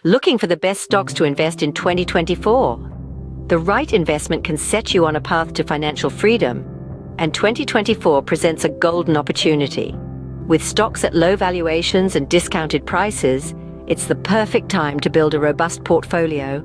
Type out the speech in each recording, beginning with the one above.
Looking for the best stocks to invest in 2024? The right investment can set you on a path to financial freedom, and 2024 presents a golden opportunity. With stocks at low valuations and discounted prices, it's the perfect time to build a robust portfolio.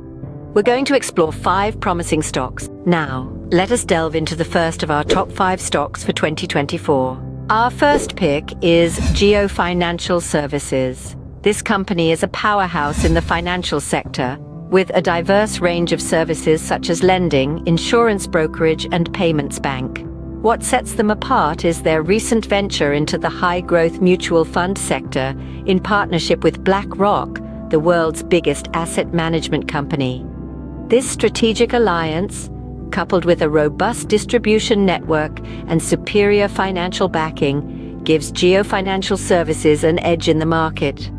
We're going to explore 5 promising stocks. Now, let us delve into the first of our top 5 stocks for 2024. Our first pick is Jio Financial Services. This company is a powerhouse in the financial sector, with a diverse range of services such as lending, insurance brokerage, and payments bank. What sets them apart is their recent venture into the high-growth mutual fund sector in partnership with BlackRock, the world's biggest asset management company. This strategic alliance, coupled with a robust distribution network and superior financial backing, gives Jio Financial Services an edge in the market.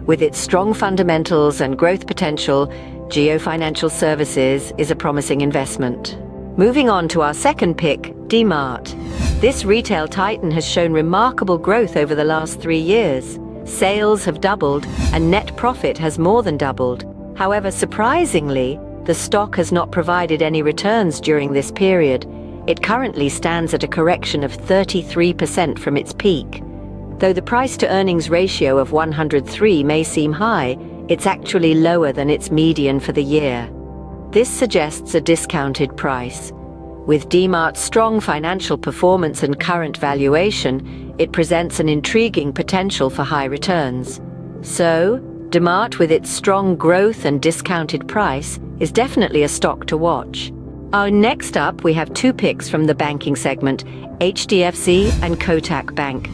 With its strong fundamentals and growth potential, Jio Financial Services is a promising investment. Moving on to our second pick, Dmart. This retail titan has shown remarkable growth over the last 3 years. Sales have doubled and net profit has more than doubled. However, surprisingly, the stock has not provided any returns during this period. It currently stands at a correction of 33% from its peak. Though the price-to-earnings ratio of 103 may seem high, it's actually lower than its median for the year. This suggests a discounted price. With Dmart's strong financial performance and current valuation, it presents an intriguing potential for high returns. So, Dmart, with its strong growth and discounted price, is definitely a stock to watch. Next up, we have 2 picks from the banking segment, HDFC and Kotak Bank.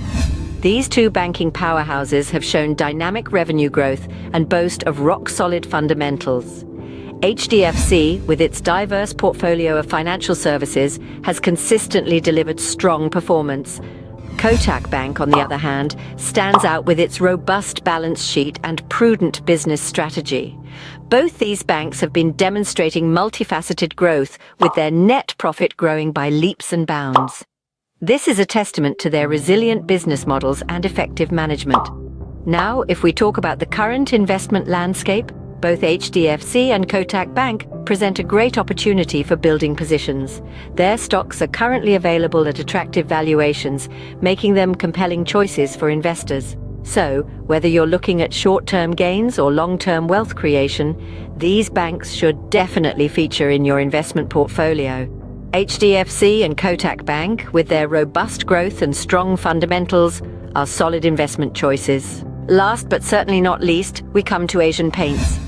These 2 banking powerhouses have shown dynamic revenue growth and boast of rock-solid fundamentals. HDFC, with its diverse portfolio of financial services, has consistently delivered strong performance. Kotak Bank, on the other hand, stands out with its robust balance sheet and prudent business strategy. Both these banks have been demonstrating multifaceted growth, with their net profit growing by leaps and bounds. This is a testament to their resilient business models and effective management. Now, if we talk about the current investment landscape, both HDFC and Kotak Bank present a great opportunity for building positions. Their stocks are currently available at attractive valuations, making them compelling choices for investors. So, whether you're looking at short-term gains or long-term wealth creation, these banks should definitely feature in your investment portfolio. HDFC and Kotak Bank, with their robust growth and strong fundamentals, are solid investment choices. Last but certainly not least, we come to Asian Paints.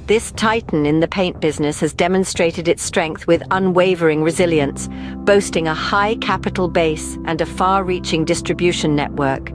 This titan in the paint business has demonstrated its strength with unwavering resilience, boasting a high capital base and a far-reaching distribution network.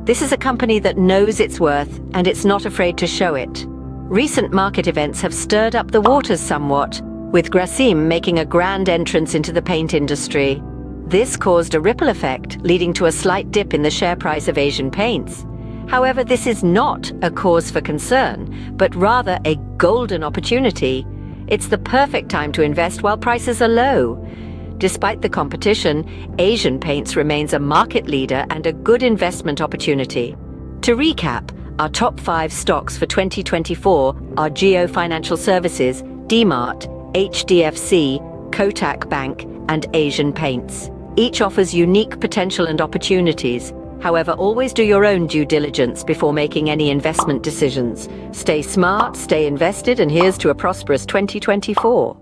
This is a company that knows its worth, and it's not afraid to show it. Recent market events have stirred up the waters somewhat, with Grasim making a grand entrance into the paint industry. This caused a ripple effect, leading to a slight dip in the share price of Asian Paints. However, this is not a cause for concern, but rather a golden opportunity. It's the perfect time to invest while prices are low. Despite the competition, Asian Paints remains a market leader and a good investment opportunity. To recap, our top 5 stocks for 2024 are Jio Financial Services, Dmart, HDFC, Kotak Bank, and Asian Paints. Each offers unique potential and opportunities. However, always do your own due diligence before making any investment decisions. Stay smart, stay invested, and here's to a prosperous 2024.